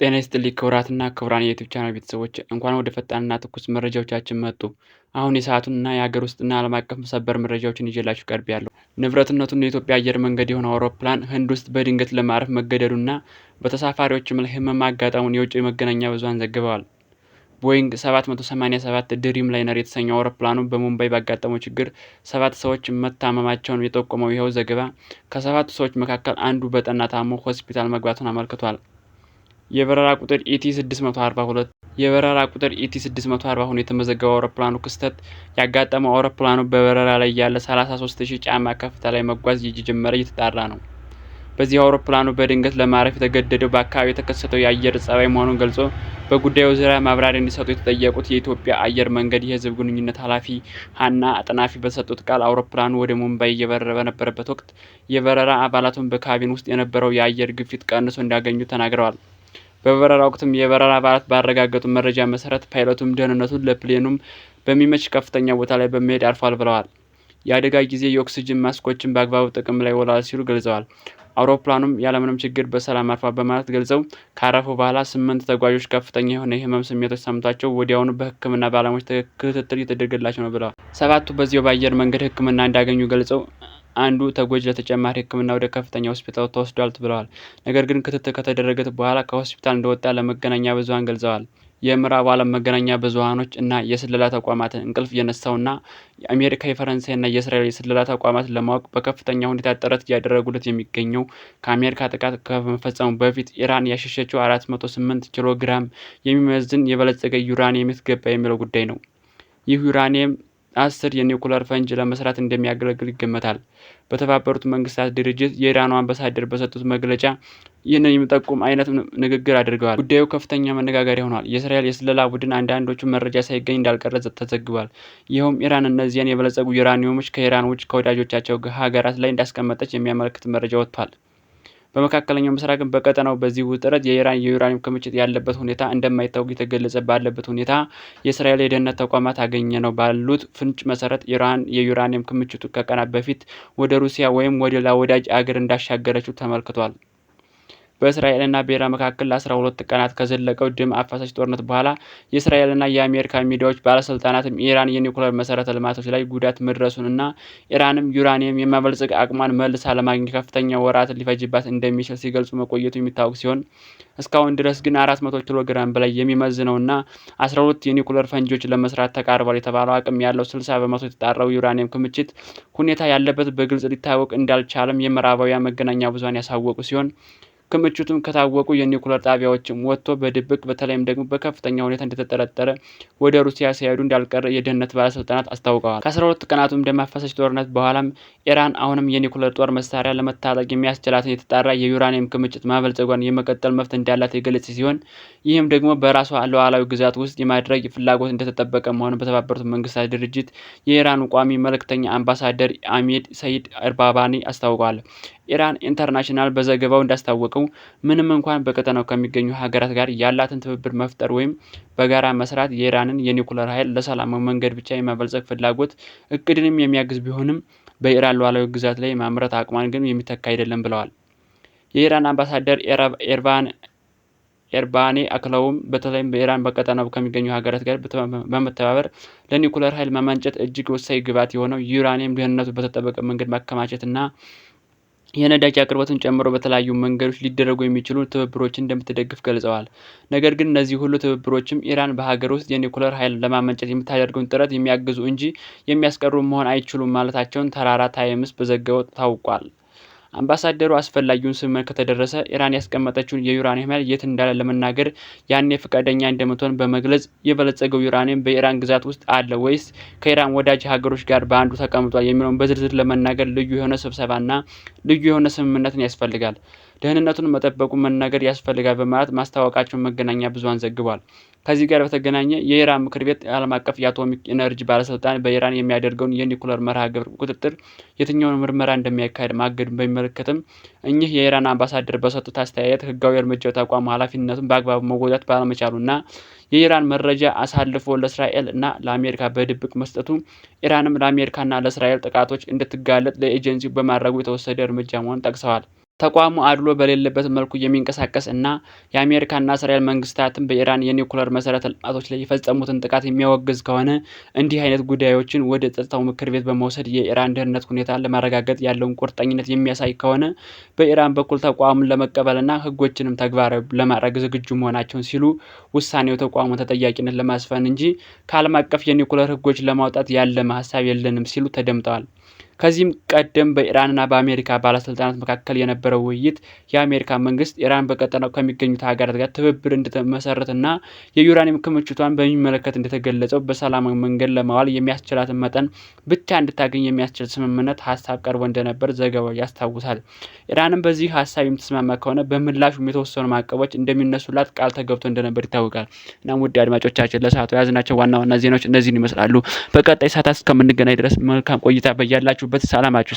ጤና ይስጥልኝ ክቡራትና ክቡራን የዩቲዩብ ቻናል ቤተሰቦች እንኳን ወደ ፈጣንና ትኩስ መረጃዎቻችን መጡ። አሁን የሰዓቱንና የሀገር ውስጥና ዓለም አቀፍ ሰበር መረጃዎችን ይዤላችሁ ቀርቤያለሁ። ንብረትነቱን የኢትዮጵያ አየር መንገድ የሆነው አውሮፕላን ህንድ ውስጥ በድንገት ለማረፍ መገደዱና በተሳፋሪዎችም ላይ ህመም ማጋጠሙን የውጭ መገናኛ ብዙሃን ዘግበዋል። ቦይንግ 787 ድሪም ላይነር የተሰኘው አውሮፕላኑ በሙምባይ ባጋጠመው ችግር 7 ሰዎች መታመማቸውን የጠቆመው ይኸው ዘገባ ከ7ቱ ሰዎች መካከል አንዱ በጠና ታሞ ሆስፒታል መግባቱን አመልክቷል። የበረራ ቁጥር ኢቲ640 ሆኖ የተመዘገበው አውሮፕላኑ ክስተት ያጋጠመው አውሮፕላኑ በበረራ ላይ ያለ 33,000 ጫማ ከፍታ ላይ መጓዝ እየጀመረ እየተጣራ ነው። በዚህ አውሮፕላኑ በድንገት ለማረፍ የተገደደው በአካባቢው የተከሰተው የአየር ጸባይ መሆኑን ገልጾ በጉዳዩ ዙሪያ ማብራሪያ እንዲሰጡ የተጠየቁት የኢትዮጵያ አየር መንገድ የህዝብ ግንኙነት ኃላፊ ሀና አጥናፊ በሰጡት ቃል አውሮፕላኑ ወደ ሙምባይ እየበረረ በነበረበት ወቅት የበረራ አባላቱን በካቢን ውስጥ የነበረው የአየር ግፊት ቀንሶ እንዳገኙ ተናግረዋል። በበረራ ወቅትም የበረራ አባላት ባረጋገጡ መረጃ መሰረት ፓይለቱም ደህንነቱን ለፕሌኑም በሚመች ከፍተኛ ቦታ ላይ በመሄድ አርፏል ብለዋል። የአደጋ ጊዜ የኦክሲጅን ማስኮችን በአግባቡ ጥቅም ላይ ውለዋል ሲሉ ገልጸዋል። አውሮፕላኑም ያለምንም ችግር በሰላም አርፏል በማለት ገልጸው ካረፉ በኋላ 8 ተጓዦች ከፍተኛ የሆነ የህመም ስሜቶች ሰምቷቸው ወዲያውኑ በሕክምና ባለሙያዎች ክትትል እየተደረገላቸው ነው ብለዋል። 7ቱ በዚያው በአየር መንገድ ሕክምና እንዳገኙ ገልጸው አንዱ ተጎጂ ለተጨማሪ ሕክምና ወደ ከፍተኛ ሆስፒታል ተወስዷል ብለዋል። ነገር ግን ክትትል ከተደረገለት በኋላ ከሆስፒታል እንደወጣ ለመገናኛ ብዙሃን ገልጸዋል። የምዕራቡ ዓለም መገናኛ ብዙሃኖች እና የስለላ ተቋማትን እንቅልፍ የነሳውና የአሜሪካ የፈረንሳይና የእስራኤል የስለላ ተቋማት ለማወቅ በከፍተኛ ሁኔታ ጥረት እያደረጉለት የሚገኘው ከአሜሪካ ጥቃት ከመፈጸሙ በፊት ኢራን ያሸሸችው 408 ኪሎ ግራም የሚመዝን የበለጸገ ዩራኒየም የት ገባ የሚለው ጉዳይ ነው። ይህ ዩራኒየም 10 የኒውክለር ፈንጅ ለመስራት እንደሚያገለግል ይገመታል። በተባበሩት መንግስታት ድርጅት የኢራኑ አምባሳደር በሰጡት መግለጫ ይህንን የሚጠቁም አይነት ንግግር አድርገዋል። ጉዳዩ ከፍተኛ መነጋገሪያ ሆኗል። የእስራኤል የስለላ ቡድን አንዳንዶቹ መረጃ ሳይገኝ እንዳልቀረ ተዘግቧል። ይኸውም ኢራን እነዚያን የበለጸጉ ዩራኒየሞች ከኢራን ውጭ ከወዳጆቻቸው ሀገራት ላይ እንዳስቀመጠች የሚያመለክት መረጃ ወጥቷል። በመካከለኛው ምስራቅ በቀጠናው በዚህ ውጥረት የኢራን የዩራኒየም ክምችት ያለበት ሁኔታ እንደማይታወቅ የተገለጸ ባለበት ሁኔታ የእስራኤል የደህንነት ተቋማት አገኘ ነው ባሉት ፍንጭ መሰረት ኢራን የዩራኒየም ክምችቱ ከቀናት በፊት ወደ ሩሲያ ወይም ወደ ሌላ ወዳጅ አገር እንዳሻገረችው ተመልክቷል። በእስራኤልና በኢራን መካከል ለ12 ቀናት ከዘለቀው ደም አፋሳሽ ጦርነት በኋላ የእስራኤልና የአሜሪካ ሚዲያዎች ባለስልጣናትም የኢራን የኒውክሌር መሰረተ ልማቶች ላይ ጉዳት መድረሱንና ኢራንም ዩራኒየም የማበልጸግ አቅሟን መልሳ ለማግኘት ከፍተኛ ወራት ሊፈጅባት እንደሚችል ሲገልጹ መቆየቱ የሚታወቅ ሲሆን እስካሁን ድረስ ግን 400 ኪሎ ግራም በላይ የሚመዝነውና 12 የኒውክሌር ፈንጂዎች ለመስራት ተቃርቧል የተባለው አቅም ያለው 60 በመቶ የተጣራው ዩራኒየም ክምችት ሁኔታ ያለበት በግልጽ ሊታወቅ እንዳልቻለም የምዕራባውያን መገናኛ ብዙሃን ያሳወቁ ሲሆን ክምችቱም ከታወቁ የኒውክሌር ጣቢያዎችም ወጥቶ በድብቅ በተለይም ደግሞ በከፍተኛ ሁኔታ እንደተጠረጠረ ወደ ሩሲያ ሲሄዱ እንዳልቀረ የደህንነት ባለስልጣናት አስታውቀዋል። ከ12 ቀናቱም ደም አፋሳሽ ጦርነት በኋላም ኢራን አሁንም የኒውክሌር ጦር መሳሪያ ለመታጠቅ የሚያስችላትን የተጣራ የዩራኒየም ክምችት ማበልጸጓን የመቀጠል መብት እንዳላት የገለጸ ሲሆን ይህም ደግሞ በራሷ ሉዓላዊ ግዛት ውስጥ የማድረግ ፍላጎት እንደተጠበቀ መሆኑን በተባበሩት መንግስታት ድርጅት የኢራን ቋሚ መልእክተኛ አምባሳደር አሚድ ሰይድ አርባባኒ አስታውቀዋል። ኢራን ኢንተርናሽናል በዘገባው እንዳስታወቀው ምንም እንኳን በቀጠናው ከሚገኙ ሀገራት ጋር ያላትን ትብብር መፍጠር ወይም በጋራ መስራት የኢራንን የኒውክሌር ኃይል ለሰላማዊ መንገድ ብቻ የማበልጸግ ፍላጎት እቅድንም የሚያግዝ ቢሆንም በኢራን ሉዓላዊ ግዛት ላይ ማምረት አቅሟን ግን የሚተካ አይደለም ብለዋል። የኢራን አምባሳደር ኤርባኔ አክለውም በተለይም በኢራን በቀጠናው ከሚገኙ ሀገራት ጋር በመተባበር ለኒውክሌር ኃይል ማመንጨት እጅግ ወሳኝ ግብዓት የሆነው ዩራኒየም ደህንነቱ በተጠበቀ መንገድ ማከማቸትና የነዳጅ አቅርቦትን ጨምሮ በተለያዩ መንገዶች ሊደረጉ የሚችሉ ትብብሮችን እንደምትደግፍ ገልጸዋል። ነገር ግን እነዚህ ሁሉ ትብብሮችም ኢራን በሀገር ውስጥ የኒውክሌር ኃይል ለማመንጨት የምታደርገውን ጥረት የሚያግዙ እንጂ የሚያስቀሩ መሆን አይችሉም ማለታቸውን ተራራ ታይምስ በዘገባው ታውቋል። አምባሳደሩ አስፈላጊውን ስምምነት ከተደረሰ ኢራን ያስቀመጠችውን የዩራኒየም ኃይል የት እንዳለ ለመናገር ያኔ ፈቃደኛ እንደምትሆን በመግለጽ የበለጸገው ዩራኒየም በኢራን ግዛት ውስጥ አለ ወይስ ከኢራን ወዳጅ ሀገሮች ጋር በአንዱ ተቀምጧል የሚለውን በዝርዝር ለመናገር ልዩ የሆነ ስብሰባና ልዩ የሆነ ስምምነትን ያስፈልጋል። ደህንነቱን መጠበቁ መናገር ያስፈልጋል በማለት ማስታወቃቸውን መገናኛ ብዙሃን ዘግቧል። ከዚህ ጋር በተገናኘ የኢራን ምክር ቤት ዓለም አቀፍ የአቶሚክ ኢነርጂ ባለስልጣን በኢራን የሚያደርገውን የኒውክሌር መርሃ ግብር ቁጥጥር የትኛውን ምርመራ እንደሚያካሄድ ማገዱን በሚመለከትም እኚህ የኢራን አምባሳደር በሰጡት አስተያየት ህጋዊ እርምጃው ተቋሙ ኃላፊነቱን በአግባቡ መወጣት ባለመቻሉና የኢራን መረጃ አሳልፎ ለእስራኤል እና ለአሜሪካ በድብቅ መስጠቱ ኢራንም ለአሜሪካና ለእስራኤል ጥቃቶች እንድትጋለጥ ለኤጀንሲው በማድረጉ የተወሰደ እርምጃ መሆኑን ጠቅሰዋል። ተቋሙ አድሎ በሌለበት መልኩ የሚንቀሳቀስ እና የአሜሪካና እስራኤል መንግስታትን በኢራን የኒውክሌር መሰረተ ልማቶች ላይ የፈጸሙትን ጥቃት የሚያወግዝ ከሆነ እንዲህ አይነት ጉዳዮችን ወደ ጸጥታው ምክር ቤት በመውሰድ የኢራን ደህንነት ሁኔታ ለማረጋገጥ ያለውን ቁርጠኝነት የሚያሳይ ከሆነ በኢራን በኩል ተቋሙን ለመቀበልና ህጎችንም ተግባራዊ ለማድረግ ዝግጁ መሆናቸውን ሲሉ ውሳኔው ተቋሙን ተጠያቂነት ለማስፈን እንጂ ከዓለም አቀፍ የኒውክሌር ህጎች ለማውጣት ያለመ ሀሳብ የለንም ሲሉ ተደምጠዋል። ከዚህም ቀደም በኢራንና በአሜሪካ ባለስልጣናት መካከል የነበረው ውይይት የአሜሪካ መንግስት ኢራን በቀጠናው ከሚገኙት ሀገራት ጋር ትብብር እንድትመሰርትና የዩራኒየም ክምችቷን በሚመለከት እንደተገለጸው በሰላማዊ መንገድ ለማዋል የሚያስችላትን መጠን ብቻ እንድታገኝ የሚያስችል ስምምነት ሀሳብ ቀርቦ እንደነበር ዘገባው ያስታውሳል። ኢራንም በዚህ ሀሳብ የምትስማማ ከሆነ በምላሹም የተወሰኑ ማዕቀቦች እንደሚነሱላት ቃል ተገብቶ እንደነበር ይታወቃል። እናም ውድ አድማጮቻችን ለሰዓቱ የያዝናቸው ዋና ዋና ዜናዎች እነዚህን ይመስላሉ። በቀጣይ ሰዓታት እስከምንገናኝ ድረስ መልካም ቆይታ በያላችሁ ሰላማችሁ